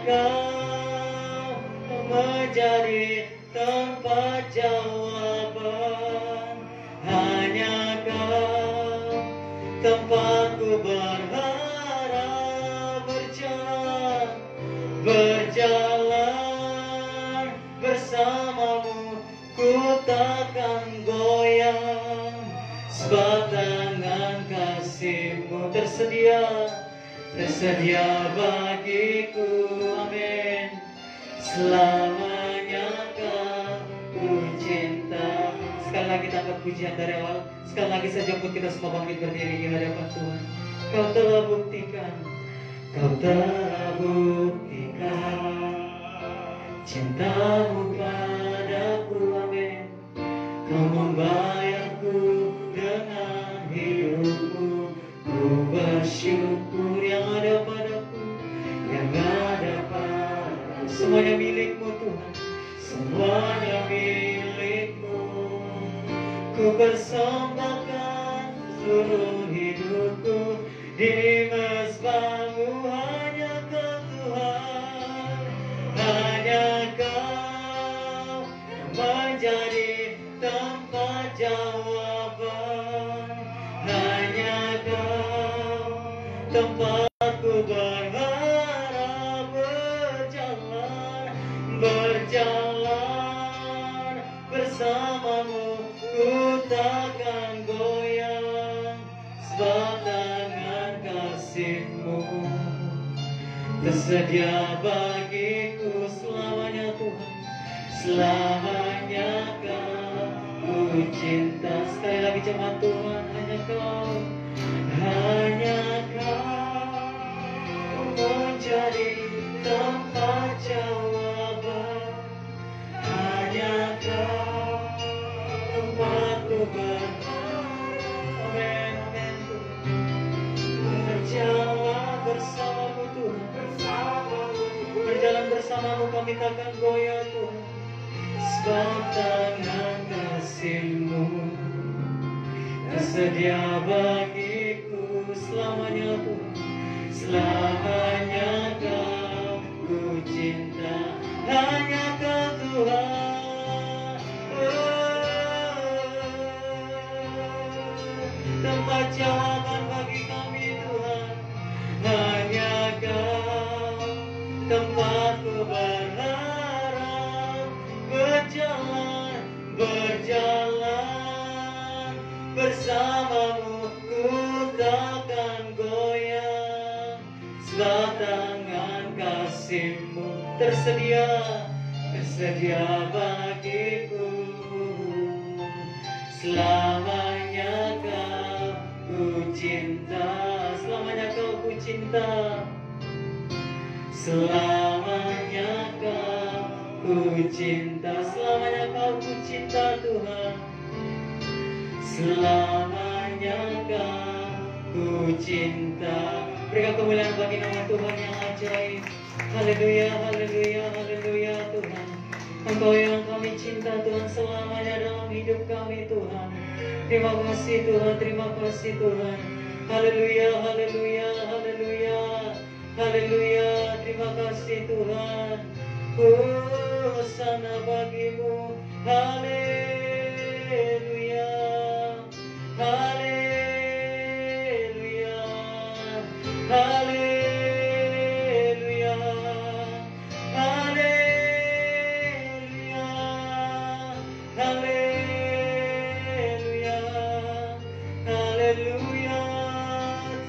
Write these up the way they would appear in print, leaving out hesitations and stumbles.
Kau menjadi tempat jawaban. Hanya Kau tempatku berharap. Berjalan bersamamu, ku takkan goyang. Sebab tangan kasih-Mu tersedia bagiku. Amin. Selamanya Kau cinta. Sekali lagi kita angkat pujian dari awal. Sekali lagi saja pun kita semua bangkit berdiri di hadapan Tuhan. Kau telah buktikan cinta-Mu padaku. Amin. Kau membayarku dengan hidup-Mu. Ku bersyukur yang ada padaku. Semuanya milik-Mu Tuhan. Semuanya milik-Mu. Ku persembahkan seluruh hidupku di mezbah-Mu. Hanya Kau Tuhan, hanya Kau menjadi tempat jawaban. Hanya Kau tempatku berharap. Berjalan bersama-Mu, ku takkan goyang. Sebab tangan kasih-Mu tersedia bagiku selamanya Tuhan. Selamanya Kau cinta. Sekali lagi jemaat Tuhan, hanya Kau menjadi tempat jawaban. Hanya Kau tempatku berharap. Amin, amin Tuhan. Berjalan bersama-Mu Tuhan. Berjalan bersama-Mu kami takkan goyah Tuhan. Sebab tangan kasih-Mu tersedia bagiku selamanya Tuhan. Selamanya Kau ku cinta. Hanya Kau Tuhan. Tempat jawaban bagi kami Tuhan. Hanya Kau tempatku berharap. Berjalan bersama-Mu, ku takkan goyang. Sebab tangan kasih-Mu tersedia bagiku. Selamanya Kau ku cinta. Selamanya Kau ku cinta. Selamanya Kau ku cinta. Selamanya Kau ku cinta Tuhan. Selamanya Kau ku cinta. Berikan kemuliaan bagi nama Tuhan yang ajaib. Haleluya, haleluya, haleluya Tuhan. Engkau yang kami cinta Tuhan selamanya dalam hidup kami Tuhan. Terima kasih Tuhan, terima kasih Tuhan. Haleluya, haleluya, haleluya, haleluya. Terima kasih Tuhan. Hosana bagi-Mu. Haleluya, haleluya, haleluya, haleluya, haleluya, haleluya.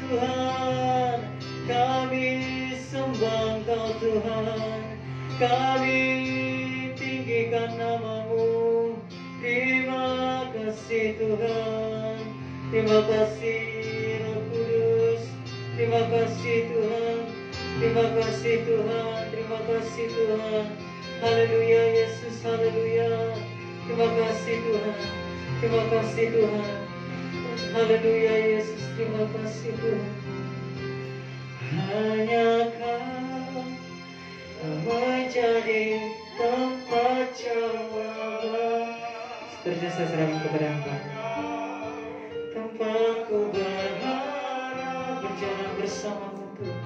Tuhan, kami sembah Engkau Tuhan. Kami tinggikan nama-Mu. Terima kasih Tuhan. Terima kasih Roh Kudus. Terima kasih Tuhan. Terima kasih Tuhan. Terima kasih Tuhan. Haleluya Yesus, haleluya. Terima kasih Tuhan. Terima kasih Tuhan. Haleluya Yesus, terima kasih Tuhan. Hanya Kau menjadi tempat jawaban. Seterusnya saya serahkan kepada Engkau. Tempatku berharap berjalan bersama-Mu Tuhan.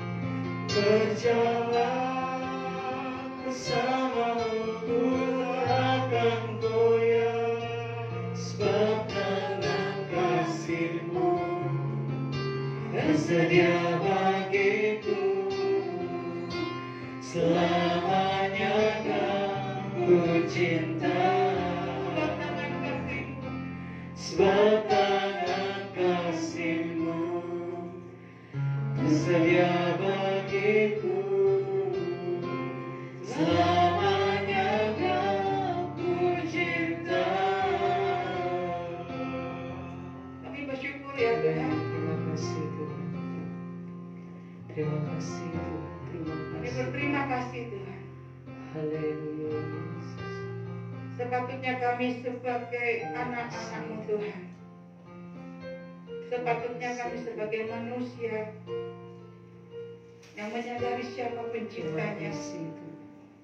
Berjalan selamanya ku cinta. Sebab tangan kasih-Mu tersedia bagiku, selamanya ku cinta. Kami bersyukur ya Tuhan. Terima kasih Tuhan. Terima kasih Tuhan. Terima Kami kasih. berterima kasih Tuhan. Haleluya Yesus. Sepatutnya kami sebagai anak-anak-Mu Tuhan. Sepatutnya kami sebagai manusia yang menyadari siapa Terima penciptanya. kasih Tuhan.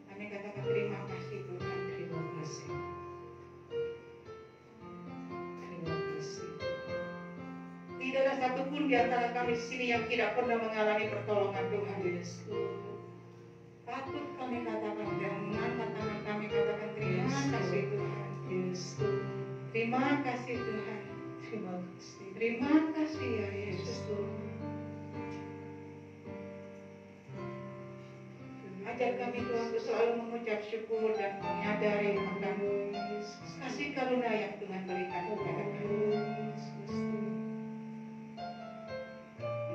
Kami katakan terima kasih Tuhan. Terima kasih. Terima kasih. Tidak ada satupun di antara kami di sini yang tidak pernah mengalami pertolongan Tuhan. Yes Lord. Patut kami katakan dan mengangkat tangan kami katakan terima kasih Tuhan. Yes Lord. Terima kasih Tuhan. Terima kasih. Terima kasih ya Yesus. Yes Lord. Ajar kami Tuhan untuk selalu mengucap syukur dan menyadari akan kasih karunia yang Tuhan berikan kepada kami.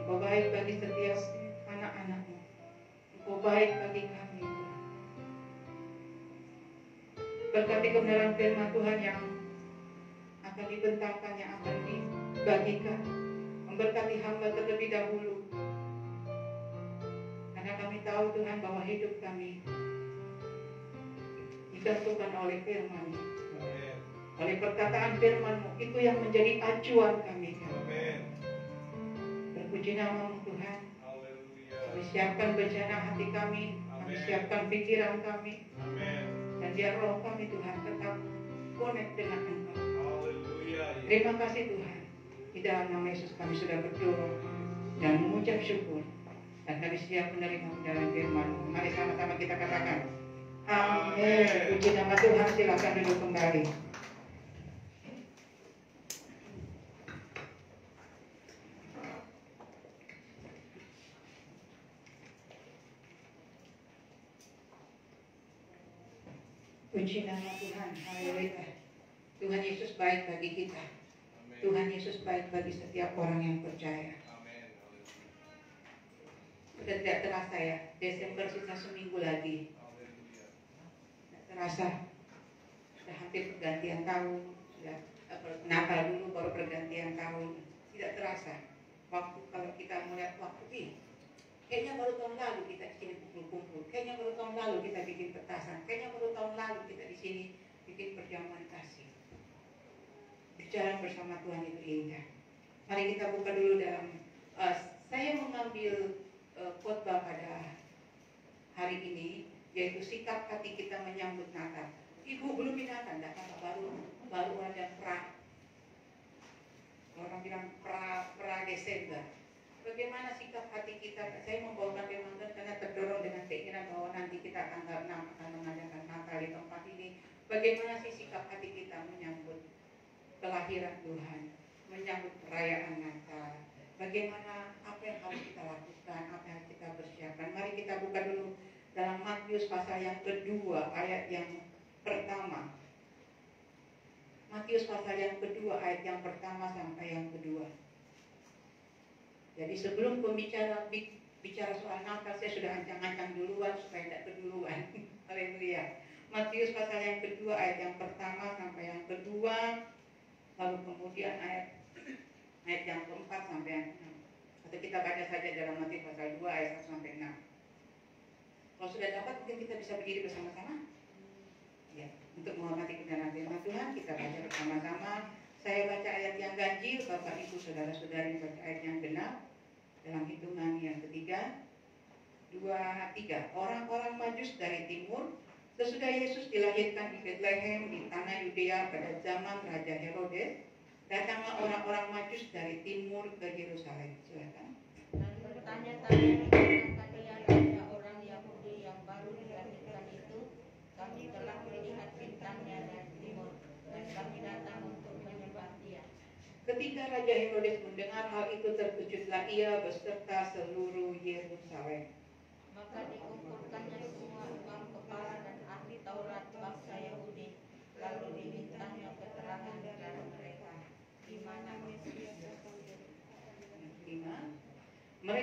Engkau baik bagi setiap anak-anak-Mu. Engkau baik bagi kami Tuhan. Berkati kebenaran firman Tuhan yang akan dibentangkan, yang akan dibagikan. Memberkati hamba terlebih dahulu. Karena kami tahu Tuhan bahwa hidup kami ditentukan oleh firman-Mu. Oleh perkataan firman-Mu, itu yang menjadi acuan kami. Berpuji nama-Mu Tuhan. Kami siapkan bencana hati kami, kami siapkan pikiran kami, dan biar roh kami Tuhan tetap connect dengan Engkau. Terima kasih Tuhan. Di dalam nama Yesus kami sudah berdoa dan mengucap syukur. Dan kami siap menerima dalam firman-Mu. Mari sama-sama kita katakan amin. Puji nama Tuhan. Silakan duduk kembali. Puji nama Tuhan. Haleluya. Tuhan Yesus baik bagi kita. Tuhan Yesus baik bagi setiap orang yang percaya. Sudah tidak terasa ya, Desember sisa seminggu lagi. Tidak terasa, sudah hampir pergantian tahun, sudah Natal dulu baru pergantian tahun. Tidak terasa. Waktu kalau kita melihat waktu kayaknya baru tahun lalu kita di sini kumpul-kumpul. Kayaknya baru tahun lalu kita bikin petasan. Kayaknya baru tahun lalu kita di sini bikin perjamuan kasih. Berjalan bersama Tuhan itu indah. Mari kita buka dulu dalam. Saya mengambil khotbah pada hari ini, yaitu sikap hati kita menyambut Natal. Ibu belum binatang, tidak apa baru ada orang bilang pra Desember. Bagaimana sikap hati kita? Saya membawakan firman Tuhan karena terdorong dengan keinginan bahwa nanti kita tanggal 6 akan mengadakan Natal di tempat ini. Bagaimana sih sikap hati kita menyambut kelahiran Tuhan, menyambut perayaan Natal? Bagaimana, apa yang harus kita lakukan, apa yang harus kita persiapkan? Mari kita buka dulu dalam Matius pasal yang kedua, ayat yang pertama. Matius pasal yang kedua, ayat yang pertama sampai yang kedua. Jadi sebelum bicara soal Natal, saya sudah ancang-ancang duluan supaya tidak keduluan. Haleluya. Matius pasal yang kedua, ayat yang pertama sampai yang kedua, lalu kemudian ayat yang keempat sampai yang 6. Atau kita baca saja dalam Matius pasal 2 ayat 1 sampai 6. Kalau sudah dapat mungkin kita bisa berdiri bersama-sama. Ya, untuk menghormati kebenaran firman Tuhan, kita baca bersama-sama. Saya baca ayat yang ganjil, Bapak Ibu Saudara-saudari baca ayat yang genap. Dalam hitungan yang ketiga, 2, 3. Orang-orang Majus dari timur, sesudah Yesus dilahirkan di Bethlehem di tanah Yudea pada zaman Raja Herodes, datanglah orang-orang Majus dari timur ke Yerusalem. Silakan. Dan bertanya-tanya tentang dia raja orang Yahudi yang baru dilahirkan itu, kami telah melihat bintangnya dari timur dan kami datang untuk menyembah dia. Ketika Raja Herodes mendengar hal itu, terkejutlah ia beserta seluruh Yerusalem. Maka dikumpulkannya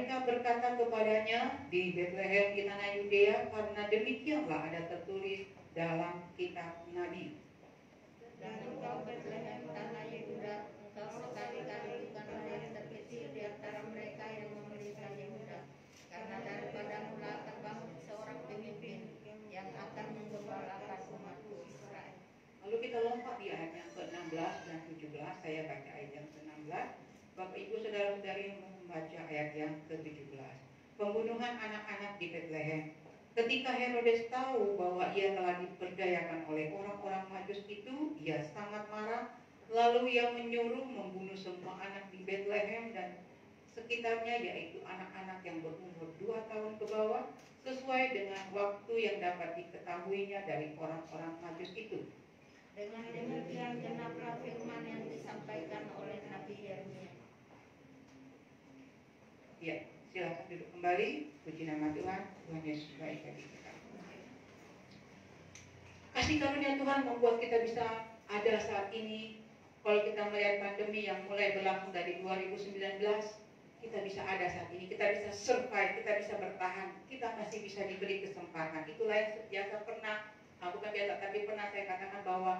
Mereka berkata kepadanya di Bethlehem di tanah Yudea, karena demikianlah ada tertulis dalam kitab Nabi. Dan engkau Bethlehem tanah Yehuda, engkau sekali-kali bukanlah yang terkecil di antara mereka yang memerintah Yehuda, karena daripadamu lah terbangun seorang pemimpin yang akan menggembalakan umatku Israel. Lalu kita lompat di ayat yang ke-16 dan 17. Saya baca ayat yang ke-16. Bapak Ibu Saudara-saudari membaca ayat yang ke-17. Pembunuhan anak-anak di Bethlehem. Ketika Herodes tahu bahwa ia telah diperdayakan oleh orang-orang Majus itu, ia sangat marah. Lalu ia menyuruh membunuh semua anak di Bethlehem dan sekitarnya, yaitu anak-anak yang berumur 2 tahun ke bawah, sesuai dengan waktu yang dapat diketahuinya dari orang-orang Majus itu. Dengan demikian genaplah firman yang disampaikan oleh Nabi Yeremia. Ya, silakan duduk kembali. Puji nama Tuhan. Tuhan Yesus baik bagi kita. Kasih karunia Tuhan membuat kita bisa ada saat ini. Kalau kita melihat pandemi yang mulai berlangsung dari 2019, kita bisa ada saat ini. Kita bisa survive, kita bisa bertahan. Kita masih bisa diberi kesempatan. Itulah yang biasa pernah, bukan biasa, tapi pernah saya katakan bahwa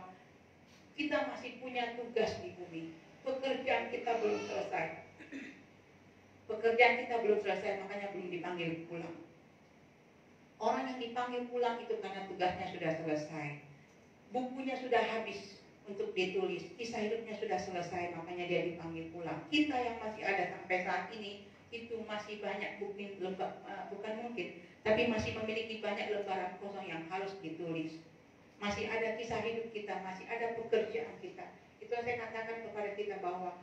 kita masih punya tugas di bumi. Pekerjaan kita belum selesai. Pekerjaan kita belum selesai, makanya belum dipanggil pulang. Orang yang dipanggil pulang itu karena tugasnya sudah selesai. Bukunya sudah habis untuk ditulis. Kisah hidupnya sudah selesai, makanya dia dipanggil pulang. Kita yang masih ada sampai saat ini, itu masih banyak bukan mungkin, tapi masih memiliki banyak lembaran kosong yang harus ditulis. Masih ada kisah hidup kita, masih ada pekerjaan kita. Itu saya katakan kepada kita bahwa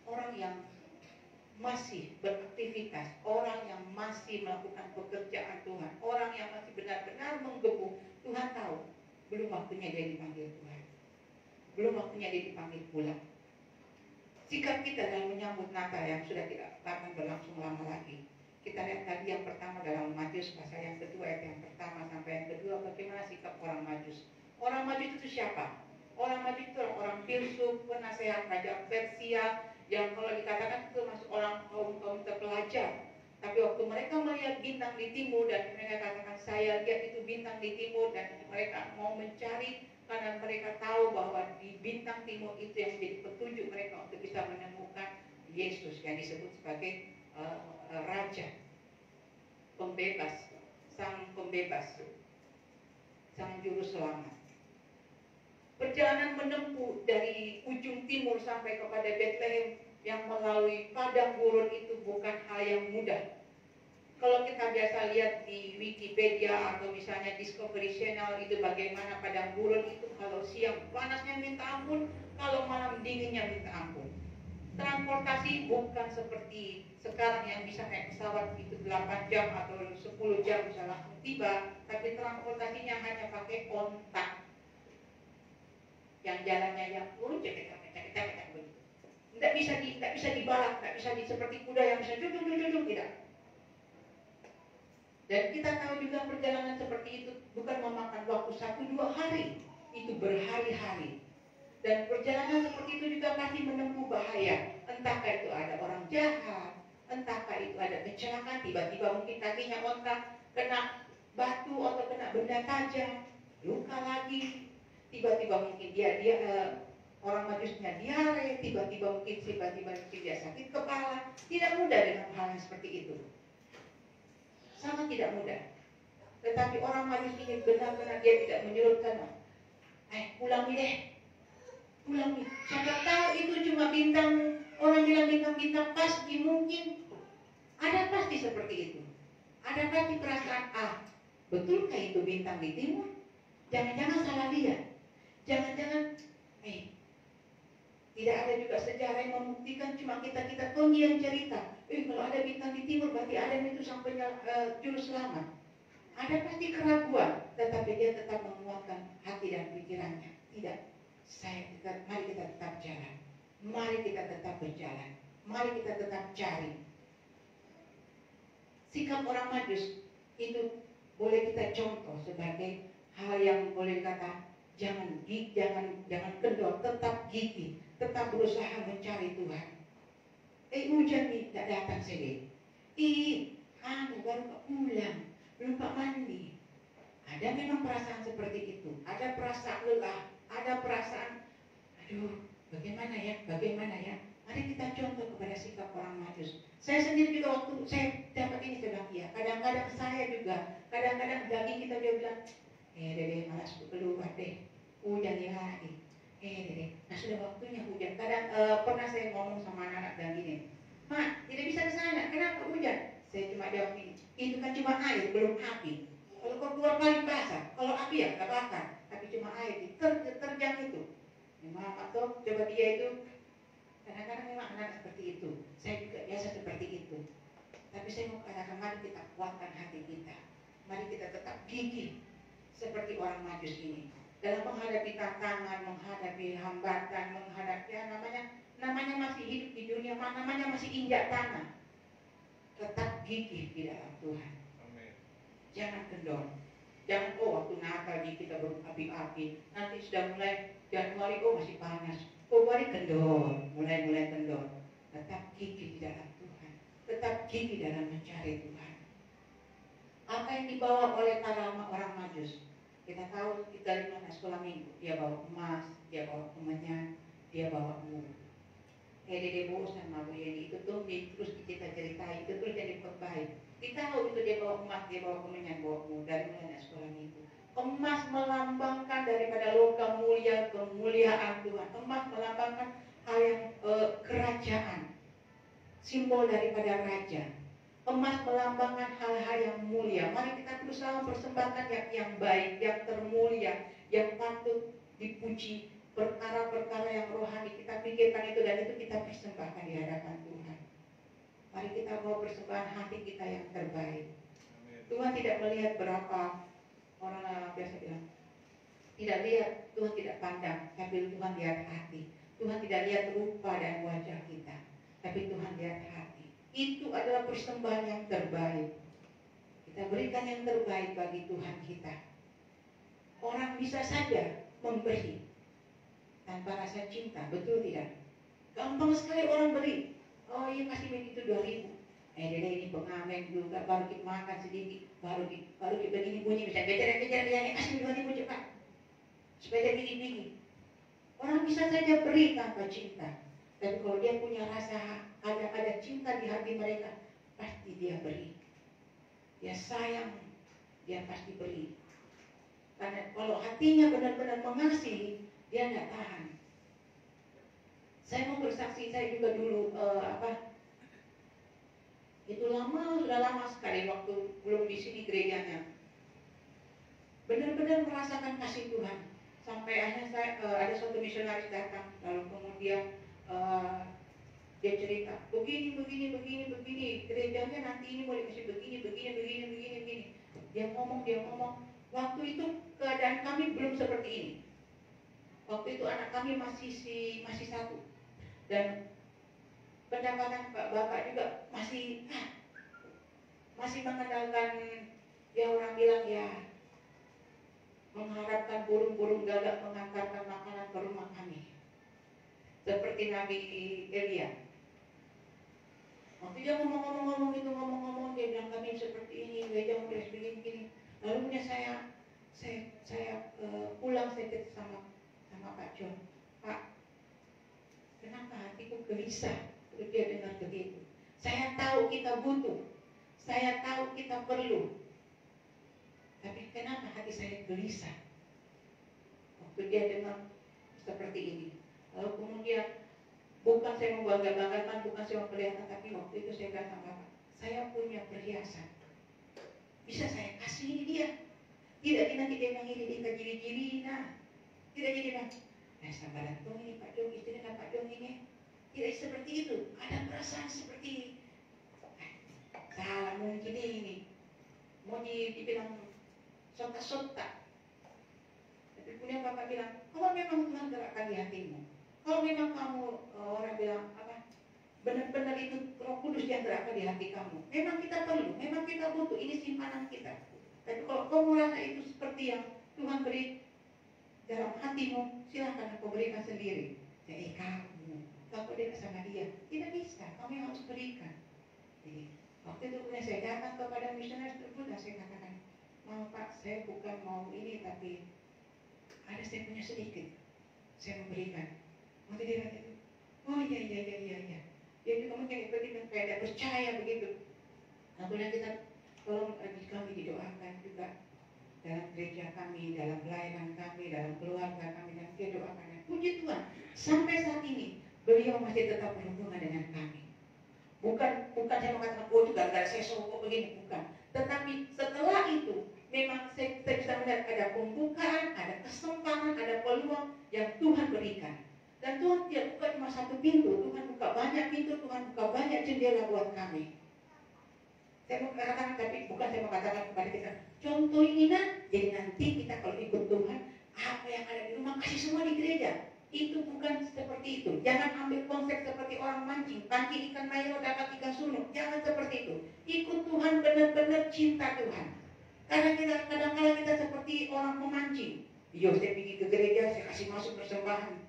orang yang masih beraktivitas, orang yang masih melakukan pekerjaan Tuhan, orang yang masih benar-benar menggebu, Tuhan tahu belum waktunya dia dipanggil Tuhan, belum waktunya dia dipanggil pulang. Sikap kita dalam menyambut Natal yang sudah tidak akan berlangsung lama lagi. Kita lihat tadi yang pertama dalam Matius pasal yang kedua, ayat yang pertama sampai yang kedua, bagaimana sikap orang Majus. Orang Majus itu siapa? Orang Majus itu orang filsuf, penasehat raja Persia, yang kalau dikatakan itu masuk orang kaum terpelajar. Tapi waktu mereka melihat bintang di timur dan mereka katakan, saya lihat itu bintang di timur, dan mereka mau mencari karena mereka tahu bahwa di bintang timur itu yang menjadi petunjuk mereka untuk bisa menemukan Yesus yang disebut sebagai raja, pembebas, sang pembebas, sang juru selamat. Perjalanan menempuh dari ujung timur sampai kepada Bethlehem yang melalui padang gurun itu bukan hal yang mudah. Kalau kita biasa lihat di Wikipedia atau misalnya Discovery Channel itu bagaimana padang gurun itu, kalau siang panasnya minta ampun, kalau malam dinginnya minta ampun. Transportasi bukan seperti sekarang yang bisa naik pesawat itu 8 jam atau 10 jam bisa langsung tiba, tapi transportasinya hanya pakai ontak. Yang jalannya yang cek begitu. Tidak bisa dibalap, tidak bisa seperti kuda yang bisa jujur, tidak. Dan kita tahu juga perjalanan seperti itu bukan memakan waktu 1-2 hari, itu berhari-hari. Dan perjalanan seperti itu juga pasti menempuh bahaya. Entahkah itu ada orang jahat, entahkah itu ada kecelakaan, tiba-tiba mungkin kakinya ontak, kena batu atau kena benda tajam, luka lagi. Tiba-tiba mungkin dia orang Majusnya diare, tiba-tiba mungkin dia sakit kepala. Tidak mudah dengan hal yang seperti itu. Sangat tidak mudah. Tetapi orang Majus ini benar-benar dia tidak menyurutkan, pulangi deh. Pulangi. Siapa tahu itu cuma bintang, orang bilang bintang-bintang, pasti mungkin. Ada pasti seperti itu. Ada pasti perasaan, betulkah itu bintang di timur? Jangan-jangan salah lihat. Jangan-jangan, tidak ada juga sejarah yang membuktikan, cuma kita yang cerita. Kalau ada bintang di timur, berarti ada itu sampai juru selamat. Ada pasti keraguan, tetapi dia tetap menguatkan hati dan pikirannya. Tidak, mari kita tetap jalan. Mari kita tetap berjalan. Mari kita tetap cari. Sikap orang Majus itu boleh kita contoh sebagai hal yang boleh kata, jangan kendor, tetap gigih, tetap berusaha mencari Tuhan. Hujan tidak datang sendiri. kamu baru pulang, belum pak mandi. Ada memang perasaan seperti itu, ada perasaan lelah, ada perasaan, aduh, bagaimana ya? Mari kita contoh kepada sikap orang Majus. Saya sendiri juga waktu saya dapat ini saya bilang iya. Kadang-kadang saya juga, kadang-kadang daging kita juga bilang, deh malas keluar deh, hujan lagi. Deh, nah sudah waktunya hujan. Kadang pernah saya ngomong sama anak-anak dan gini, Mak, tidak bisa ke sana, kenapa hujan? Saya cuma jawab ini, itu kan cuma air, belum api. Kalau kau keluar kali basah, kalau api ya nggak bakar, tapi cuma air, terjang itu. Memang atau coba dia itu, kadang-kadang memang anak seperti itu. Saya juga biasa seperti itu. Tapi saya mau katakan, mari kita kuatkan hati kita. Mari kita tetap gigih seperti orang Majus ini. Dalam menghadapi tantangan, menghadapi hambatan, menghadapi namanya masih hidup di dunia, namanya masih injak tanah. Tetap gigih di dalam Tuhan. Amen. Jangan kendor. Jangan waktu Natal kita berapi-api. Nanti sudah mulai Januari masih panas. Mari kendor, mulai kendor. Tetap gigih di dalam Tuhan. Tetap gigih dalam mencari Tuhan. Apa yang dibawa oleh para orang Majus? Kita tahu dari mana sekolah minggu. Dia bawa emas, dia bawa kemenyan, dia bawa mur. Dede bosan sama Bu Yeni itu tuh terus kita ceritain itu terus jadi perbaik. Kita tahu itu dia bawa emas, dia bawa kemenyan, bawa mur dari mana sekolah minggu. Emas melambangkan daripada logam mulia kemuliaan Tuhan. Emas melambangkan hal yang kerajaan, simbol daripada raja. Emas melambangkan hal-hal yang mulia. Mari kita terus selalu persembahkan yang baik, yang termulia, yang patut dipuji. Perkara-perkara yang rohani kita pikirkan itu dan itu kita persembahkan di hadapan Tuhan. Mari kita bawa persembahan hati kita yang terbaik. Tuhan tidak melihat berapa orang biasa bilang, tidak lihat, Tuhan tidak pandang, tapi Tuhan lihat hati. Tuhan tidak lihat rupa dan wajah kita, tapi Tuhan lihat hati. Itu adalah persembahan yang terbaik. Kita berikan yang terbaik bagi Tuhan kita. Orang bisa saja memberi tanpa rasa cinta, betul tidak? Gampang sekali orang beri. Oh iya kasih begitu 2.000. Dede ini pengamen juga, baru kita makan sedikit, baru kita begini bunyi, bisa kejar yang kasih 2.000 cepat. Supaya begini. Orang bisa saja beri tanpa cinta. Tapi kalau dia punya rasa, ada cinta di hati mereka, pasti dia beri. Dia sayang, dia pasti beri. Karena kalau hatinya benar-benar mengasihi, dia nggak tahan. Saya mau bersaksi, saya juga dulu itu sudah lama sekali waktu belum di sini gerejanya. Benar-benar merasakan kasih Tuhan. Sampai akhirnya saya ada suatu misionaris datang, lalu kemudian dia cerita, begini, gerejanya nanti ini boleh kasih begini. Dia ngomong. Waktu itu keadaan kami belum seperti ini. Waktu itu anak kami masih satu dan pendapatan bapak juga masih mengandalkan ya orang bilang ya mengharapkan burung-burung gagak mengantarkan makanan ke rumah kami seperti Nabi Elia. Waktu dia ngomong dia bilang kami seperti ini, gereja model begini. Lalu punya saya pulang saya sama Pak John, Pak, kenapa hatiku gelisah kalau dia dengar begitu? Saya tahu kita butuh, saya tahu kita perlu, tapi kenapa hati saya gelisah waktu dia dengar seperti ini? Lalu kemudian bukan saya membangga-banggakan, bukan saya memperlihatkan, tapi waktu itu saya kata sama Bapak, saya punya perhiasan, bisa saya kasih dia. Tidak nanti dia mengirim dia jiri-jiri, tidak jadi bang. Sabaran tuh ini Pak Jong, istrinya Pak Jong ini. Tidak seperti itu. Ada perasaan seperti salah mungkin ini. Mau dibilang sontak-sontak. Tapi kemudian Bapak bilang, kalau memang Tuhan gerakkan di hatimu, kalau memang kamu orang bilang benar-benar itu Roh Kudus yang gerakkan di hati kamu. Memang kita perlu, memang kita butuh. Ini simpanan kita. Tapi kalau kamu merasa itu seperti yang Tuhan beri dalam hatimu, silahkan kau berikan sendiri. Jadi kamu, kalau dia sama dia, tidak bisa, kamu yang harus berikan. Jadi, Waktu itu kemudian saya datang kepada misionaris tersebut dan saya katakan, "Maaf Pak, saya bukan mau ini, tapi ada saya punya sedikit, saya memberikan." Waktu dia kata itu, "Oh iya. Jadi kamu kayak tidak percaya begitu." Nah, kemudian kita tolong kami didoakan juga dalam gereja kami, dalam pelayanan kami, dalam keluarga kami, dan dia doakan. Puji Tuhan, sampai saat ini beliau masih tetap berhubungan dengan kami. Bukan saya mengatakan, oh itu gara-gara saya sokok begini, bukan. Tetapi setelah itu, memang saya bisa melihat ada pembukaan, ada kesempatan, ada peluang yang Tuhan berikan. Dan Tuhan tidak buka cuma satu pintu, Tuhan buka banyak pintu, Tuhan buka banyak jendela buat kami. Saya mau katakan, tapi bukan saya mau katakan kepada kita, contoh ini nak, jadi nanti kita kalau ikut Tuhan, apa yang ada di rumah kasih semua di gereja. Itu bukan seperti itu. Jangan ambil konsep seperti orang mancing ikan mayo dapat ikan sunuk. Jangan seperti itu. Ikut Tuhan, benar-benar cinta Tuhan. Kadang-kadang kita seperti orang memancing. Yo, saya pergi ke gereja, saya kasih masuk persembahan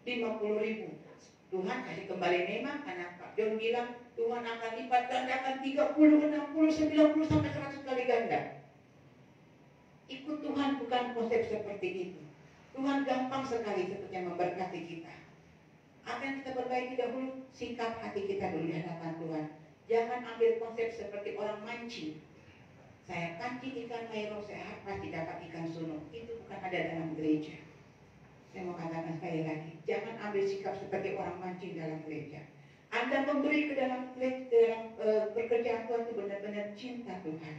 50.000. Tuhan kasih kembali memang, karena Pak John bilang Tuhan akan lipat gandakan 30, 60, 90 sampai 100 kali ganda. Ikut Tuhan bukan konsep seperti itu. Tuhan gampang sekali seperti memberkati kita. Apa yang kita perbaiki dahulu, sikap hati kita dulu di hadapan Tuhan. Jangan ambil konsep seperti orang mancing. Saya pancing ikan mairo, saya pasti dapat ikan sunuk. Itu bukan ada dalam gereja. Saya mau katakan sekali lagi, jangan ambil sikap seperti orang mancing dalam gereja. Anda memberi ke dalam pekerjaan Tuhan itu benar-benar cinta Tuhan,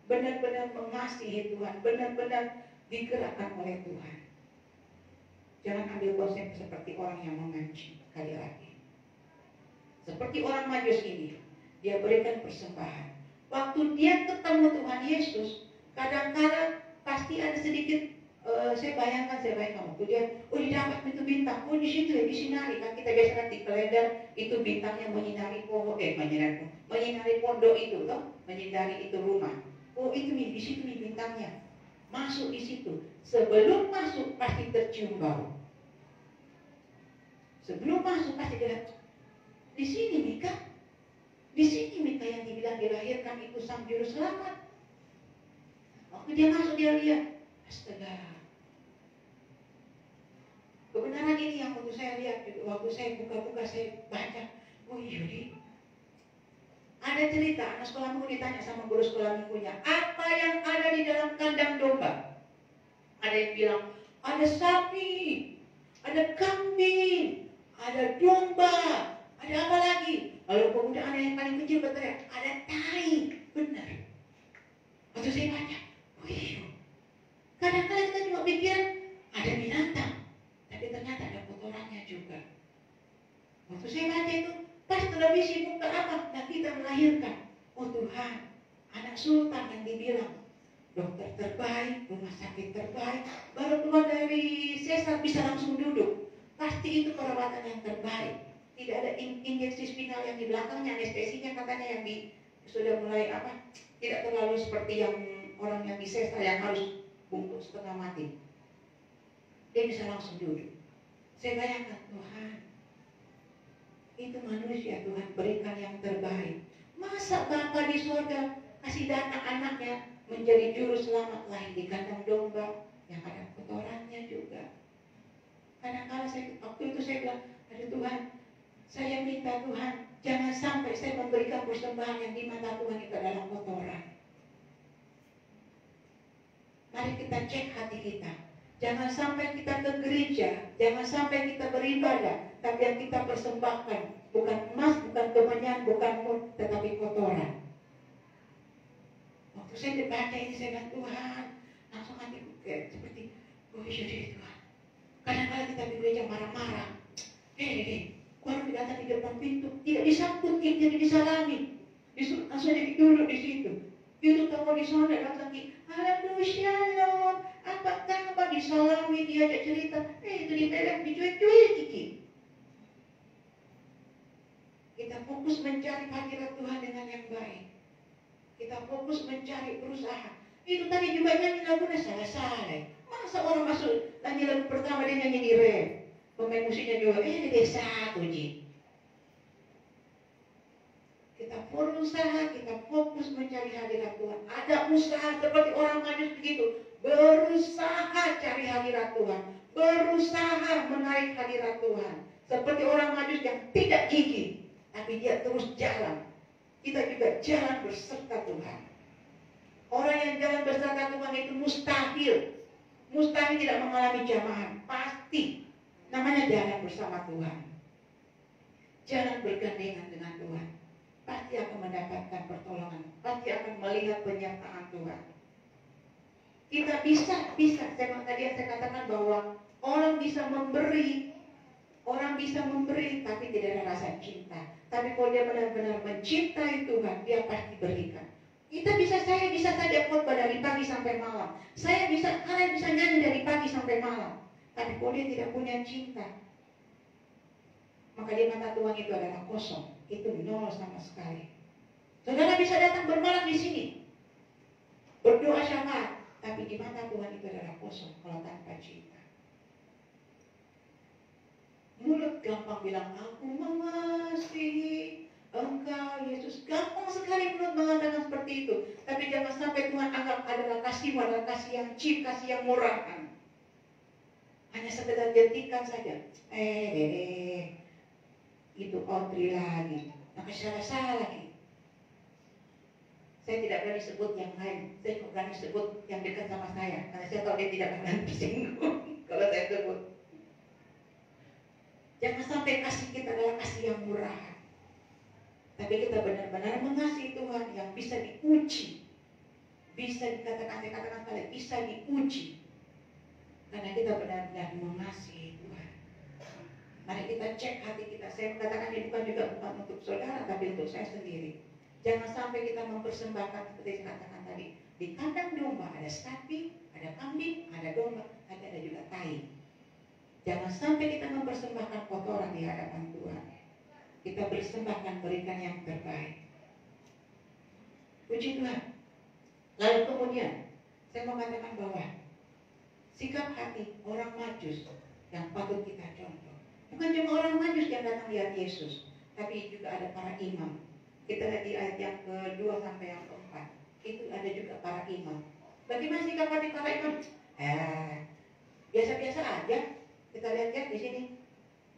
benar-benar mengasihi Tuhan, benar-benar digerakkan oleh Tuhan. Jangan ambil konsep seperti orang yang memancing. Sekali lagi, seperti orang Majus ini, dia berikan persembahan. Waktu dia ketemu Tuhan Yesus, kadang-kadang pasti ada sedikit. Saya bayangkan waktu dia, dapat itu bintang, di situ ya disinari. Kan kita biasa di kalender itu bintangnya menyinari menyinari pondok itu, toh, menyinari itu rumah. Itu nih, di situ nih bintangnya. Masuk di situ. Sebelum masuk pasti tercium bau. Sebelum masuk pasti dia, di sini Mika. Di sini Mika yang dibilang dilahirkan itu sang juru selamat. Waktu dia masuk dia lihat, astaga. Kebenaran ini yang waktu saya lihat, waktu saya buka-buka saya baca, iya. Ada cerita, anak sekolah minggu ditanya sama guru sekolah minggunya, apa yang ada di dalam kandang domba? Ada yang bilang, ada sapi, ada kambing, ada domba, ada apa lagi? Lalu kemudian ada yang paling kecil berteriak, ada tai. Benar. Waktu saya baca, iya. Kadang-kadang kita cuma pikir ada binatang, tapi ternyata ada kotorannya juga. Waktu saya baca itu, pas televisi buka apa? Dan kita melahirkan. Oh Tuhan, anak sultan yang dibilang dokter terbaik, rumah sakit terbaik, baru keluar dari sesar bisa langsung duduk. Pasti itu perawatan yang terbaik. Tidak ada injeksi spinal yang di belakangnya, anestesinya katanya yang sudah mulai tidak terlalu seperti yang orang yang di sesar yang harus bungkus setengah mati. Dia bisa langsung duduk. Saya bayangkan, Tuhan, itu manusia Tuhan berikan yang terbaik. Masa Bapa di surga kasih datang anaknya menjadi juru selamat lahir di kandang domba yang ada kotorannya juga. Kadang-kadang waktu itu saya bilang, aduh Tuhan, saya minta Tuhan, jangan sampai saya memberikan persembahan yang di mata Tuhan itu adalah kotoran. Mari kita cek hati kita. Jangan sampai kita ke gereja, jangan sampai kita beribadah, tapi yang kita persembahkan bukan emas, bukan kemenyan, bukan mur, tetapi kotoran. Waktu saya dibaca ini, saya bilang, Tuhan, langsung hatiku kayak seperti, oh iya Tuhan. Kadang-kadang kita di gereja marah-marah. Kalau datang di depan pintu, tidak disambut, tidak disalami. Disuruh langsung jadi duduk di situ. Itu tahu di sana datang lagi, halo shalom, apa kabar, disalami, diajak cerita, itu dibelak, dicuek-cuek Kiki. Kita fokus mencari hadirat Tuhan dengan yang baik. Kita fokus mencari berusaha. Itu tadi juga nyanyi lagunya salah-salah. Masa orang masuk nyanyi lagu pertama dia nyanyi di rap, pemain musiknya juga di desa tuh Ji. Kita berusaha, kita fokus mencari hadirat Tuhan. Ada usaha seperti orang Majus begitu, berusaha cari hadirat Tuhan, berusaha menarik hadirat Tuhan. Seperti orang Majus yang tidak gigih, tapi dia terus jalan. Kita juga jalan berserta Tuhan. Orang yang jalan berserta Tuhan itu mustahil tidak mengalami jamahan. Pasti namanya jalan bersama Tuhan, jalan bergandengan dengan Tuhan. Pasti akan mendapatkan pertolongan, pasti akan melihat penyertaan Tuhan. Kita bisa. Tadi yang saya katakan bahwa orang bisa memberi, tapi tidak ada rasa cinta. Tapi kalau dia benar-benar mencintai Tuhan, dia pasti berikan. Saya bisa saja khotbah dari pagi sampai malam. Kalian bisa nyanyi dari pagi sampai malam. Tapi kalau dia tidak punya cinta, maka di mata Tuhan itu adalah kosong. Itu nol sama sekali. Saudara bisa datang bermalam di sini, berdoa syafaat, tapi di mata Tuhan itu adalah kosong kalau tanpa cinta. Mulut gampang bilang, aku mengasihi Engkau Yesus. Gampang sekali mulut mengatakan seperti itu. Tapi jangan sampai Tuhan anggap adalah kasih yang cheap, kasih yang murahan. Hanya sekedar jentikan saja. Itu Audrey lagi. Salah lagi. Saya tidak berani sebut yang lain. Saya cuma berani sebut yang dekat sama saya. Karena saya tahu dia tidak akan tersinggung kalau saya sebut. Jangan sampai kasih kita adalah kasih yang murahan. Tapi kita benar-benar mengasihi Tuhan yang bisa diuji. Bisa dikatakan, saya katakan sekali, bisa diuji. Karena kita benar-benar mengasihi Tuhan. Mari kita cek hati kita. Saya katakan ini bukan untuk saudara, tapi untuk saya sendiri. Jangan sampai kita mempersembahkan seperti saya katakan tadi. Di kandang domba ada sapi, ada kambing, ada domba, tapi ada juga tai. Jangan sampai kita mempersembahkan kotoran di hadapan Tuhan. Kita bersembahkan, berikan yang terbaik. Puji Tuhan. Lalu kemudian saya mau katakan bahwa sikap hati orang Majus yang patut kita contoh. Bukan cuma orang Majus yang datang lihat Yesus, tapi juga ada para imam. Kita lihat di ayat yang kedua sampai yang keempat. Itu ada juga para imam. Bagaimana sikap hati para imam? Biasa-biasa aja. Kita lihat di sini.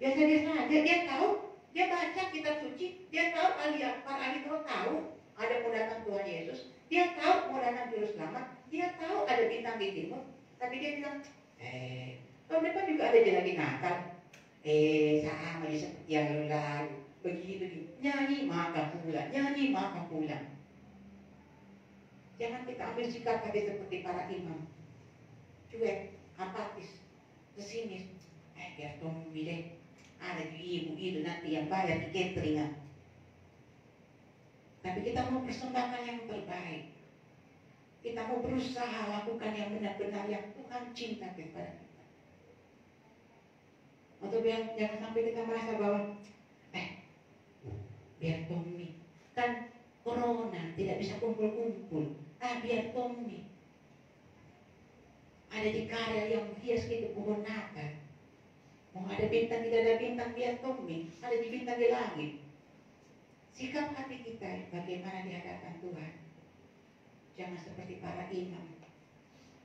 Biasa-biasa aja. Dia tahu. Dia baca kitab suci, dia tahu para ahli Taurat tahu ada mau datang Tuhan Yesus, dia tahu mau datang juru selamat, dia tahu ada bintang di timur, tapi dia bilang, tahun depan juga ada lagi Natal, sama aja seperti yang lalu, begitu nyanyi maka pulang. Jangan kita ambil sikap hati seperti para imam, cuek, apatis, pesimis, biar tunggu deh. Ada ibu itu nanti yang bayar di cateringan. Tapi kita mau persembahkan yang terbaik. Kita mau berusaha lakukan yang benar-benar yang Tuhan cinta kepada kita. Untuk jangan sampai kita merasa bahwa biar Tommy kan corona tidak bisa kumpul-kumpul. Biar Tommy ada di karya yang hias gitu pohon Natal. Mau ada bintang, tidak ada bintang, biar Tommy ada di bintang di langit. Sikap hati kita bagaimana di hadapan Tuhan. Jangan seperti para imam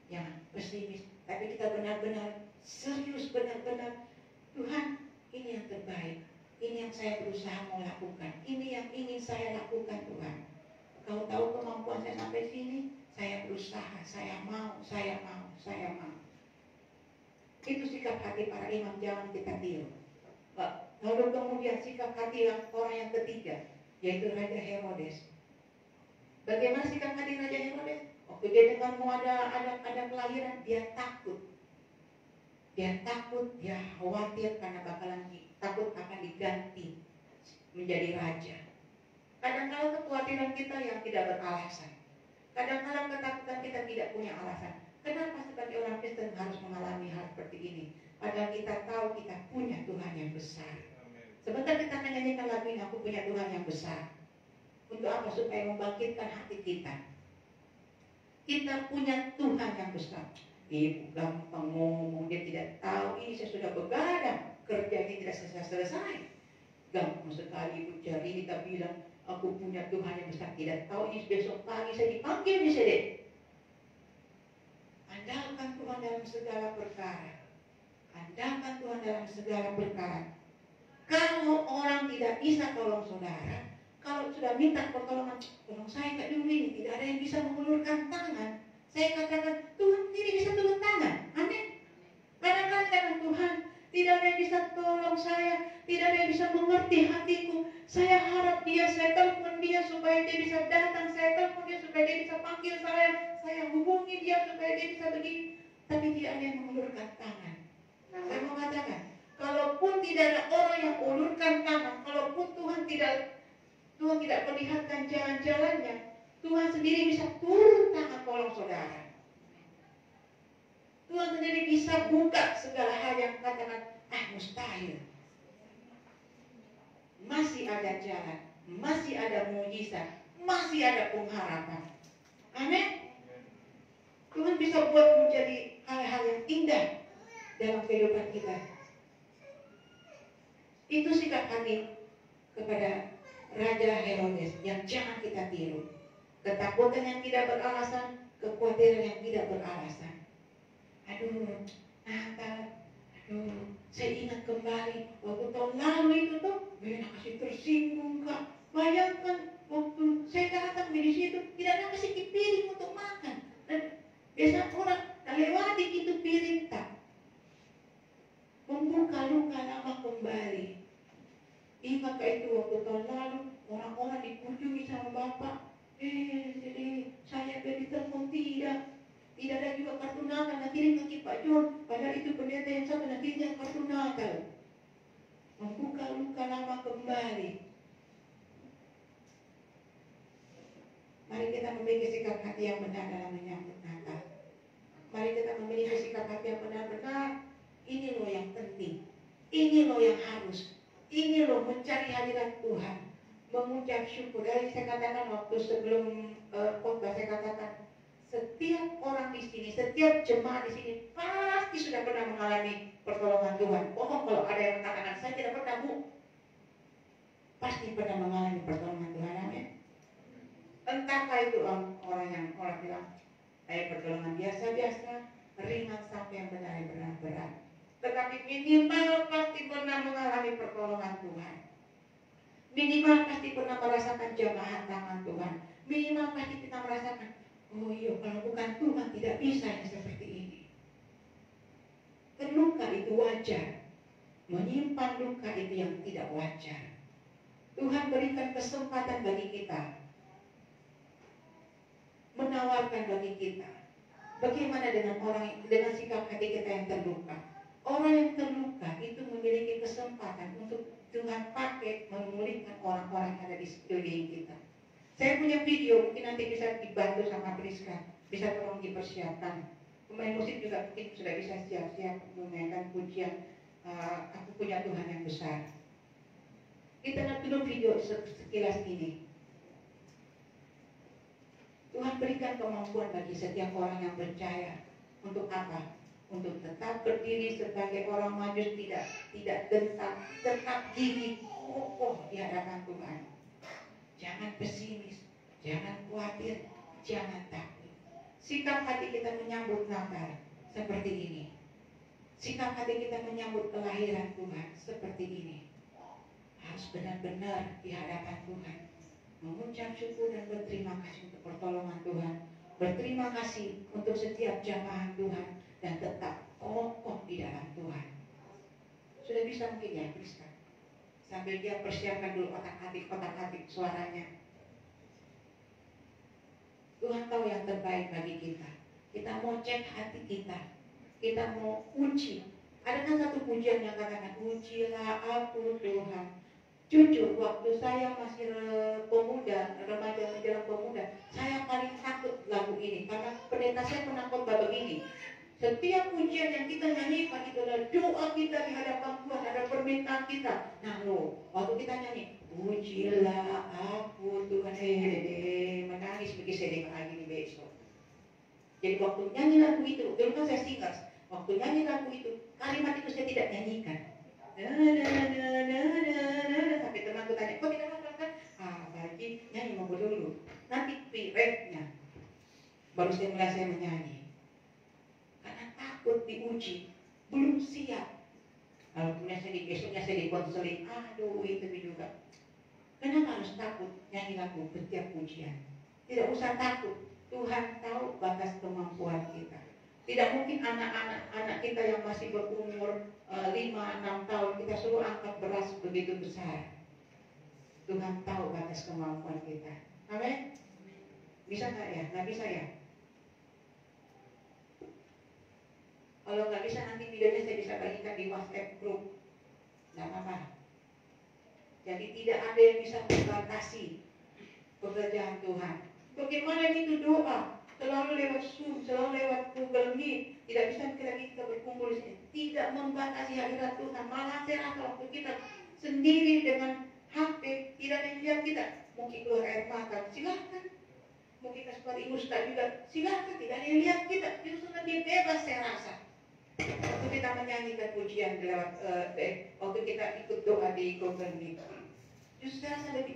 yang pesimis, tapi kita benar-benar serius, benar-benar Tuhan, ini yang terbaik, ini yang saya berusaha mau lakukan, ini yang ingin saya lakukan Tuhan. Kau tahu kemampuan saya sampai sini, saya berusaha, saya mau. Itu sikap hati para imam, jangan kita tiru. Lalu kemudian sikap hati orang yang ketiga, yaitu Raja Herodes. Bagaimana sikap hati Raja Herodes? Waktu dia dengar mau ada kelahiran, dia takut. Dia khawatir karena takut akan diganti menjadi raja. Kadang-kadang kekhawatiran kita yang tidak beralasan. Kadang-kadang ketakutan kita tidak punya alasan. Kenapa sebagai orang Kristen harus mengalami hal seperti ini? Padahal kita tahu kita punya Tuhan yang besar. Sebentar kita menyanyikan lagu ini, aku punya Tuhan yang besar. Untuk apa? Supaya membangkitkan hati kita. Kita punya Tuhan yang besar. Ibu gampang ngomong, dia tidak tahu. Ini saya sudah begadang, kerja ini tidak selesai. Gampang sekali ibu cari, kita bilang, aku punya Tuhan yang besar. Tidak tahu ini besok pagi saya dipanggil di sini. Andalkan Tuhan dalam segala perkara. Andalkan Tuhan dalam segala perkara. Kalau orang tidak bisa tolong saudara, kalau sudah minta pertolongan, tolong saya Kak dulu ini, tidak ada yang bisa mengulurkan tangan. Saya katakan, Tuhan tidak bisa turun tangan. Amin. Kadang-kadang Tuhan, tidak ada yang bisa tolong saya, tidak ada yang bisa mengerti hatiku. Saya harap dia, saya telepon dia supaya dia bisa datang, saya telepon dia supaya dia bisa panggil saya hubungi dia supaya dia bisa begini. Tapi tidak ada yang mengulurkan tangan. Saya mau katakan, kalaupun tidak ada orang yang ulurkan tangan, kalaupun Tuhan tidak perlihatkan jalan-jalannya, Tuhan sendiri bisa turun tangan tolong saudara. Tuhan sendiri bisa buka segala hal yang katakan, mustahil. Masih ada jalan, masih ada mujizat, masih ada pengharapan. Amin. Tuhan bisa buat menjadi hal-hal yang indah dalam kehidupan kita. Itu sikap hati kepada Raja Herodes yang jangan kita tiru. Ketakutan yang tidak beralasan, kekhawatiran yang tidak beralasan. Aduh, Natal, saya ingat kembali waktu tahun lalu itu tuh, benar kasih tersinggung Kak. Bayangkan waktu saya datang di situ tidak ada kasih piring untuk makan. Dan biasa orang lewati itu piring tak. Membuka luka lama kembali. Ingatkah itu waktu tahun lalu orang-orang dikunjungi sama Bapak? Jadi saya ditelepon tidak ada juga kartu Natal, nanti kaki Pak John. Padahal itu pendeta yang satu nantinya kartu Natal. Membuka luka lama kembali. Mari kita memiliki sikap hati yang benar dalam menyambut Natal. Mari kita memiliki sikap hati yang benar-benar. Ini loh yang penting. Ini loh yang harus. Ini loh mencari hadirat Tuhan. Mengucap syukur. Dari saya katakan waktu sebelum khotbah saya katakan, setiap orang di sini, setiap jemaat di sini pasti sudah pernah mengalami pertolongan Tuhan. Bohong kalau ada yang mengatakan saya tidak pernah, Bu. Pasti pernah mengalami pertolongan Tuhan. Amin. Entahkah itu orang bilang saya pertolongan biasa-biasa, ringan sampai yang benar-benar berat. Tetapi minimal pasti pernah mengalami pertolongan Tuhan. Minimal pasti pernah merasakan jamahan tangan Tuhan. Minimal pasti kita merasakan, oh iya, kalau bukan Tuhan tidak bisa yang seperti ini. Terluka itu wajar. Menyimpan luka itu yang tidak wajar. Tuhan berikan kesempatan bagi kita. Menawarkan bagi kita. Bagaimana dengan sikap hati kita yang terluka? Orang yang terluka itu memiliki kesempatan untuk Tuhan pakai memulihkan orang-orang yang ada di sekeliling kita. Saya punya video, mungkin nanti bisa dibantu sama Priska, bisa tolong dipersiapkan. Pemain musik juga mungkin sudah bisa siap-siap memainkan pujian Aku Punya Tuhan Yang Besar. Kita lihat dulu video sekilas ini. Tuhan berikan kemampuan bagi setiap orang yang percaya. Untuk apa? Untuk tetap berdiri sebagai orang Majus, tidak gentar, tetap gigih kokoh di hadapan Tuhan. Jangan pesimis, jangan khawatir, jangan takut. Sikap hati kita menyambut Natal seperti ini. Sikap hati kita menyambut kelahiran Tuhan seperti ini. Harus benar-benar di hadapan Tuhan. Mengucap syukur dan berterima kasih untuk pertolongan Tuhan. Berterima kasih untuk setiap jamaah Tuhan. Dan tetap kokoh di dalam Tuhan. Sudah bisa mungkin ya, Priska? Sambil dia persiapkan dulu otak-atik suaranya. Tuhan tahu yang terbaik bagi kita. Kita mau cek hati kita. Kita mau uji. Ada kan satu pujian yang katakan, ujilah aku Tuhan. Jujur, waktu saya masih pemuda, remaja menjelang pemuda, saya paling takut lagu ini. Karena pendeta saya pernah khotbah begini. Setiap pujian yang kita nyanyikan itu adalah doa kita di hadapan Tuhan, ada permintaan kita. Nah waktu kita nyanyi, ujilah aku Tuhan, menangis begitu saya dengar lagi di besok. Jadi waktu nyanyi lagu itu, dulu kan saya singkat, waktu nyanyi lagu itu, kalimat itu saya tidak nyanyikan. Sampai temanku tanya, kok tidak mengatakan, bagi nyanyi mau dulu. Nanti pre-rap-nya baru saya mulai saya menyanyi. Karena takut diuji, belum siap. Kalau kemudian besoknya saya dikonseling, aduh itu juga. Kenapa harus takut nyanyi lagu setiap pujian? Tidak usah takut. Tuhan tahu batas kemampuan kita. Tidak mungkin anak kita yang masih berumur 5-6 tahun kita suruh angkat beras begitu besar. Tuhan tahu batas kemampuan kita. Amin. Bisa nggak ya? Nggak bisa ya? Kalau nggak bisa nanti videonya saya bisa bagikan di WhatsApp group. Nggak apa-apa. Jadi tidak ada yang bisa membatasi pekerjaan Tuhan. Bagaimana itu doa? Selalu lewat Zoom, selalu lewat Google Meet. Tidak bisa kita berkumpul di sini. Tidak membatasi hadirat Tuhan. Malah saya rasa waktu kita sendiri dengan HP, tidak ada yang lihat kita. Mungkin keluar air mata, silahkan. Mungkin kita seperti Ustaz juga, silahkan. Tidak ada yang lihat kita. Justru lebih bebas saya rasa. Waktu kita menyanyikan pujian lewat, waktu kita ikut doa di Google Meet, justru saya rasa lebih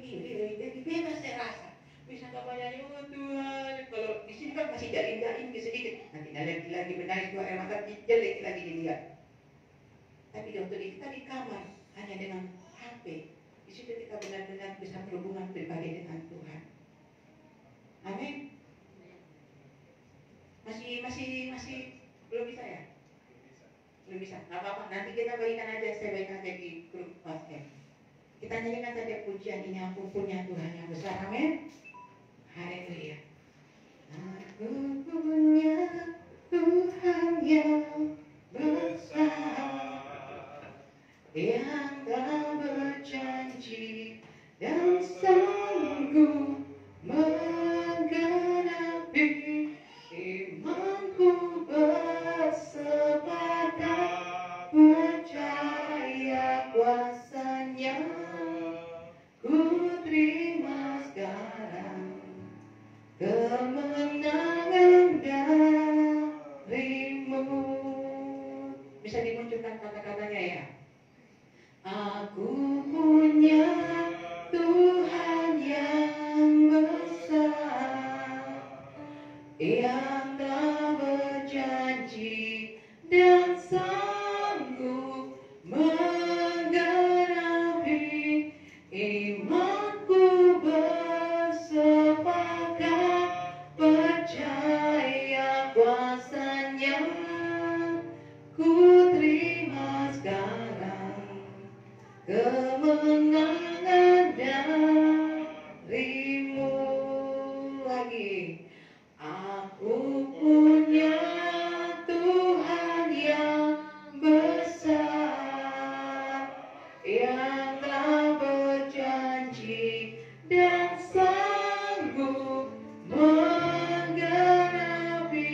bebas saya rasa. Bisa bapak nyanyi, oh Tuhan, kalau di sini kan masih jaring sedikit, nanti lagi menangis dua air mata, jelek lagi dilihat. Tapi waktu kita di kamar hanya dengan HP, di situ kita benar-benar bisa berhubungan pribadi dengan Tuhan. Amin. Masih belum bisa ya? Belum bisa. Nggak apa-apa. Nanti kita bagikan aja, saya bagikan aja di grup WhatsApp. Kita nyanyikan saja pujian ini, aku punya Tuhan yang besar. Amin. Haleluya. Aku punya Tuhan yang besar, yang tak berjanji dan sanggup menggenapi imanku, bersepakat percaya kuasanya. Ku terima sekarang kemenangan darimu. Bisa dimunculkan kata-katanya ya. Aku punya Tuhan yang besar, yang tak berjanji dan sanggup menggenapi imanku, bersepakat percaya kuasanya. Ku terima sekarang kemenangan darimu. Lagi, aku punya Tuhan yang besar, yang tak berjanji dan sanggup menggenapi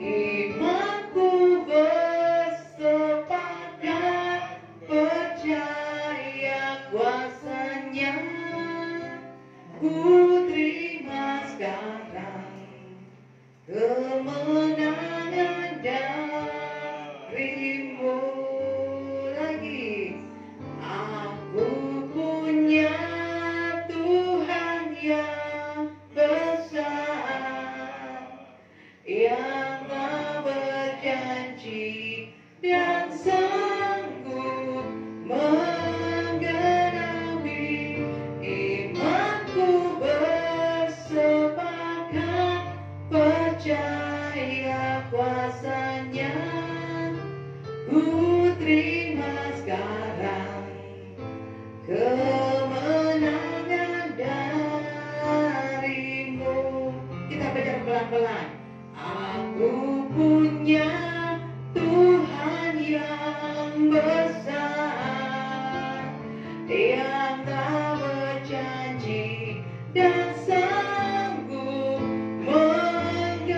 imanku, bersepakat percaya kuasanya. Ku terima sekarang kemenangan darimu. Lagi, aku punya Tuhan yang besar, yang tak berjanji dan sanggup menggenapi imanku, bersepakat percaya kuasanya. Ku terima sekarang kemenangan darimu. Kita baca pelan-pelan. Aku punya Tuhan yang besar, yang tak berjanji dan sanggup menggenapi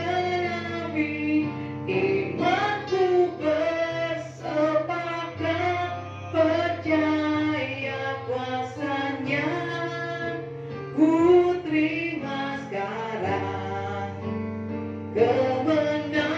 imanku, bersepakat percaya kuasanya. Ku terima sekarang kemenangan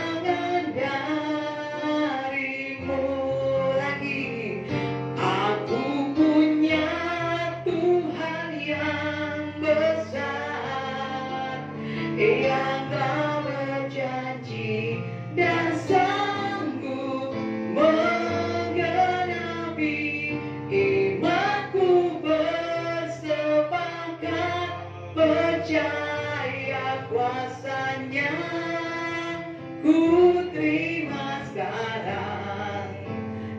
sekarang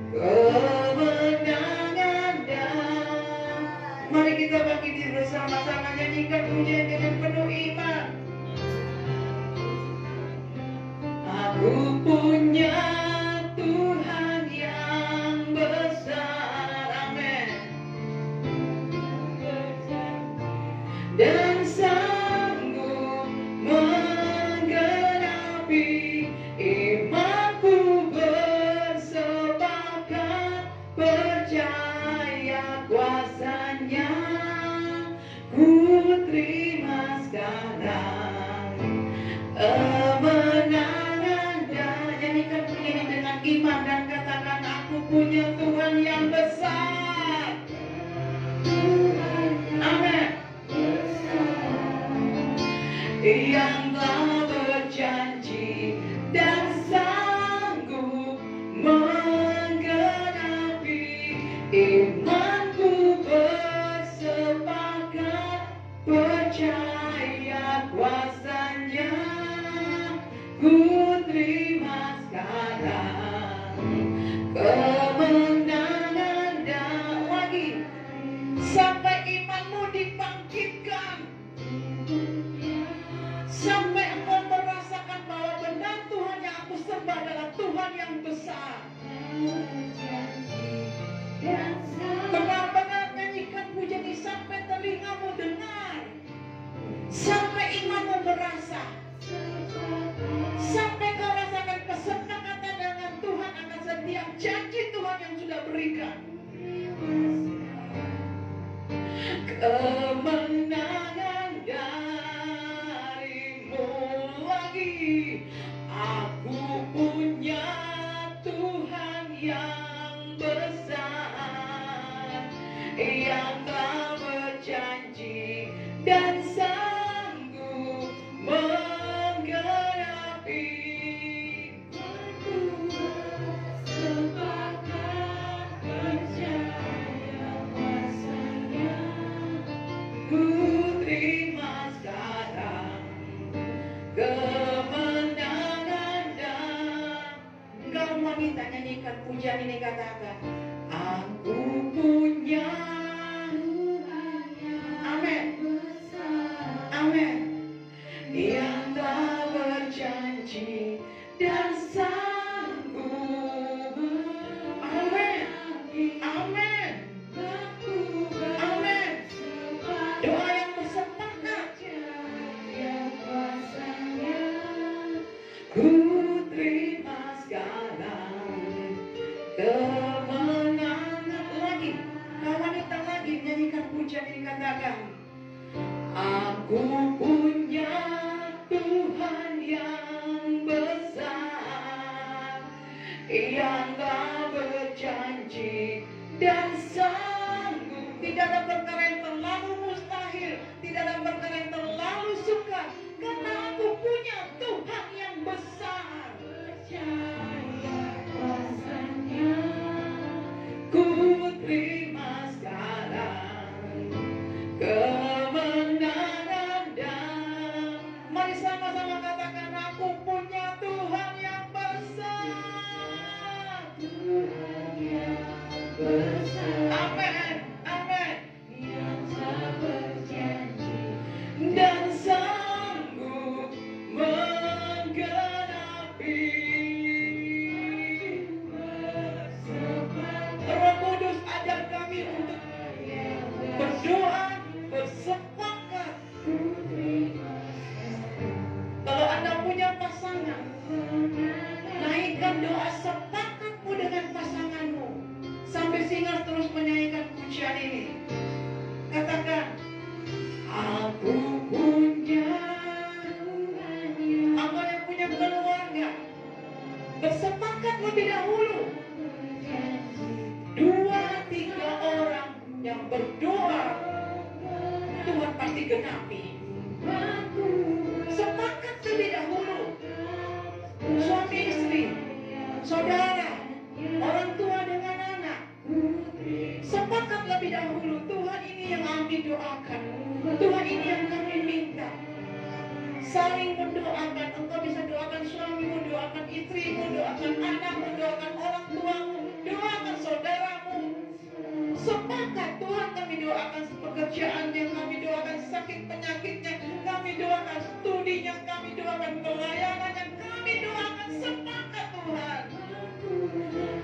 kemenangan dan mari kita bangkit bersama-sama nyanyikan pujian dengan penuh iman. Aku punya Tuhan yang besar, amin, dan sanggup menggenapi imanku, bersepakat percaya kuasanya, ku terima sekarang kemenangan dan nyanyikan ini dengan iman dan katakan aku punya Tuhan yang besar, amin, yang telah berjanji dan sanggup menggenapi imanku, bersepakat percaya kuasanya, ku terima sekarang kemenangan dan lagi sampai imanmu dibangkitkan, sampai engkau merasakan bahwa benar Tuhan yang aku sembah adalah Tuhan yang besar. Benar-benar nyanyikan pujian ini sampai telingamu dengar, sampai imanmu merasa, sampai kau rasakan kesepakatan dengan Tuhan akan setiap janji Tuhan yang sudah berikan. Kemenangan darimu lagi, aku punya Tuhan yang besar, yang telah berjanji dan sanggup menggenapi sepakat percaya kuasanya, ku terima sekarang kemenangan dan engkau wanita nyanyikan pujian ini, katakan aku punya Tuhan yang amin, amin, yang telah berjanji dan sanggup, amin, amin, amin, doa yang bersepakat ku terima sekarang kemenangan lagi. Kau wanita lagi nyanyikan pujian ini, katakan aku punya Tuhan yang besar, yang telah berjanji dan sanggup. Tidak ada perkara yang terlalu mustahil, tidak ada perkara yang terlalu sukar, karena aku punya Tuhan yang besar. Percaya kuasanya, ku terima sekarang kemenangan dan mari sama-sama katakan aku punya Tuhan yang besar, Tuhan yang besar, amin, amin, yang telah berjanji dan sanggup menggenapi. Roh Kudus ajar kami untuk berdoa, bersepakat. Kalau Anda punya pasangan, naikkan doa sepakatmu dengan pasanganmu sampai singa terus menyanyikan pujian ini. Katakan aku punya Tuhan yang, apa yang punya keluarga, bersepakat lebih dahulu. 2-3 orang yang berdoa, Tuhan pasti genapi. Sepakat lebih dahulu, suami istri, saudara, orang tua dengan anak, sepakat lebih dahulu. Tuhan ini yang kami doakan, Tuhan ini yang kami minta. Saling mendoakan, engkau bisa doakan suamimu, doakan istrimu, doakan anakmu, doakan Sepakat Tuhan, kami doakan pekerjaannya, kami doakan sakit penyakitnya, kami doakan studinya, kami doakan pelayanannya, kami doakan sepakat Tuhan.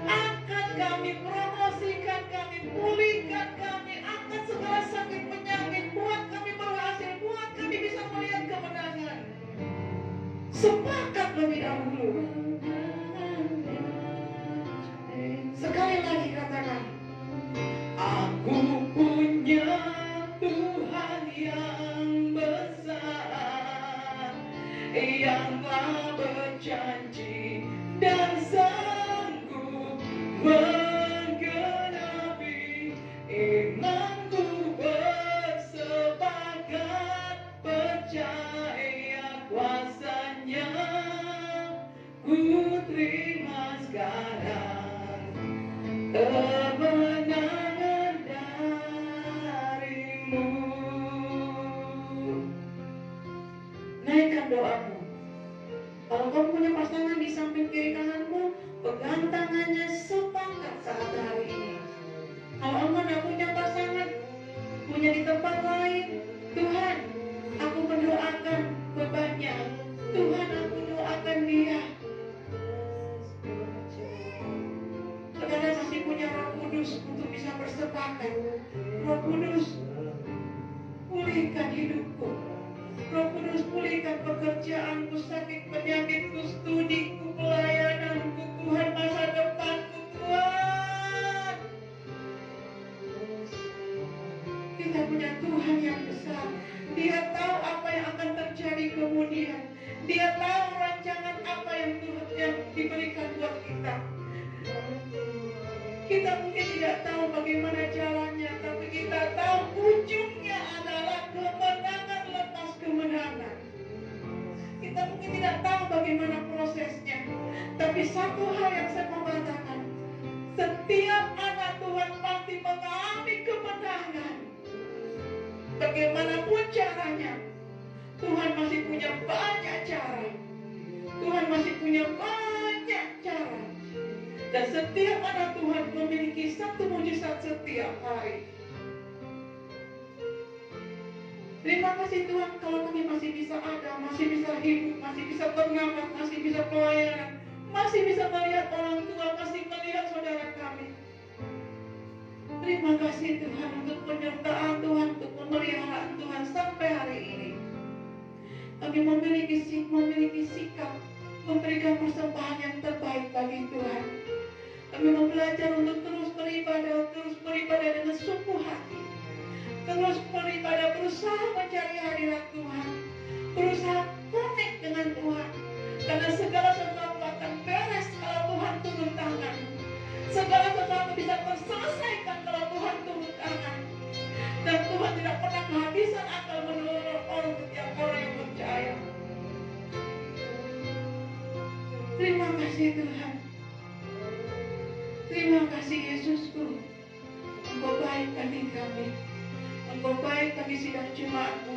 Angkat kami, promosikan kami, pulihkan kami, angkat segala sakit penyakit, buat kami berhasil, buat kami bisa melihat kemenangan. Sepakat lebih dahulu. Sekali lagi katakan, aku punya Tuhan yang besar, yang telah berjanji dan sanggup menggenapi imanku. Bersepakat percaya kuasanya, ku terima sekarang kemenangan darimu. Naikkan doamu. Kalau kamu punya pasangan di samping kiri kananmu, pegang tangannya, sepakat saat hari ini. Kalau engkau tidak punya pasangan, punya di tempat lain, Tuhan, aku mendoakan bebannya. Tuhan, aku doakan dia. Saudara masih punya Roh Kudus untuk bisa bersepakat. Roh Kudus, pulihkan hidupku. Roh Kudus, pulihkan pekerjaanku, sakit penyakitku, studiku, pelayananku, Tuhan, masa depanku, Tuhan. Kita punya Tuhan yang besar. Dia tahu apa yang akan terjadi kemudian. Dia tahu rancangan apa yang Tuhan yang diberikan buat kita. Kita mungkin tidak tahu bagaimana jalannya, tapi kita tahu ujungnya adalah kemenangan lepas kemenangan. Kita mungkin tidak tahu bagaimana prosesnya, tapi satu hal yang saya mau katakan, setiap anak Tuhan pasti mengalami kemenangan. Bagaimanapun caranya, Tuhan masih punya banyak cara. Tuhan masih punya banyak cara. Dan setiap anak Tuhan memiliki satu mujizat setiap hari. Terima kasih Tuhan kalau kami masih bisa ada, masih bisa hidup, masih bisa bernafas, masih bisa pelayanan, masih bisa melihat orang tua, masih melihat saudara kami. Terima kasih Tuhan untuk penyertaan Tuhan, untuk pemeliharaan Tuhan sampai hari ini. Kami memiliki sikap, memberikan persembahan yang terbaik bagi Tuhan. Kami mau belajar untuk terus beribadah dengan sungguh hati. Terus beribadah, berusaha mencari hadirat Tuhan. Berusaha connect dengan Tuhan. Karena segala sesuatu akan beres kalau Tuhan turun tangan. Segala sesuatu bisa terselesaikan kalau Tuhan turun tangan. Dan Tuhan tidak pernah kehabisan akal menolong orang setiap orang yang percaya. Terima kasih Tuhan. Terima kasih Yesusku. Engkau baik bagi kami. Engkau baik bagi sidang jemaatmu.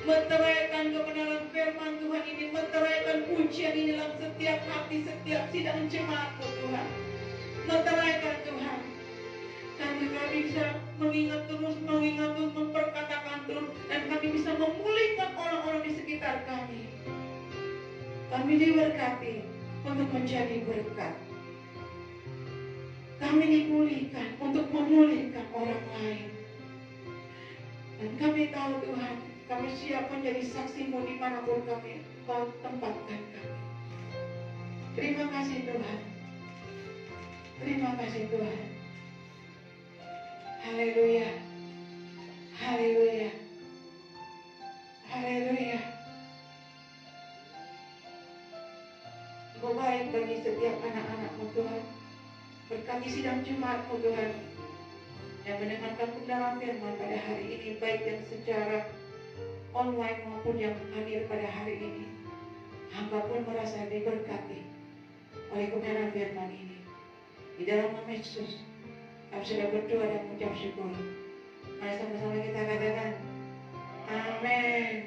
Menteraikan kebenaran firman Tuhan ini, menteraikan pujian ini dalam setiap hati, setiap sidang jemaatmu Tuhan. Menteraikan Tuhan. Kami bisa mengingat terus, memperkatakan terus, dan kami bisa memulihkan orang-orang di sekitar kami. Kami diberkati untuk menjadi berkat. Kami dipulihkan untuk memulihkan orang lain. Dan kami tahu Tuhan, kami siap menjadi saksi-Mu dimanapun Kau tempatkan kami. Terima kasih Tuhan. Terima kasih Tuhan. Haleluya. Haleluya. Haleluya. Engkau baik bagi setiap anak-anak-Mu Tuhan. Berkati sidang Jumat-Mu Tuhan, yang mendengarkan kebenaran firman pada hari ini, baik yang secara online maupun yang hadir pada hari ini. Hamba pun merasa diberkati oleh kebenaran firman ini. Di dalam nama Yesus, kami sudah berdoa dan mengucap syukur. Mari sama-sama kita katakan, amin.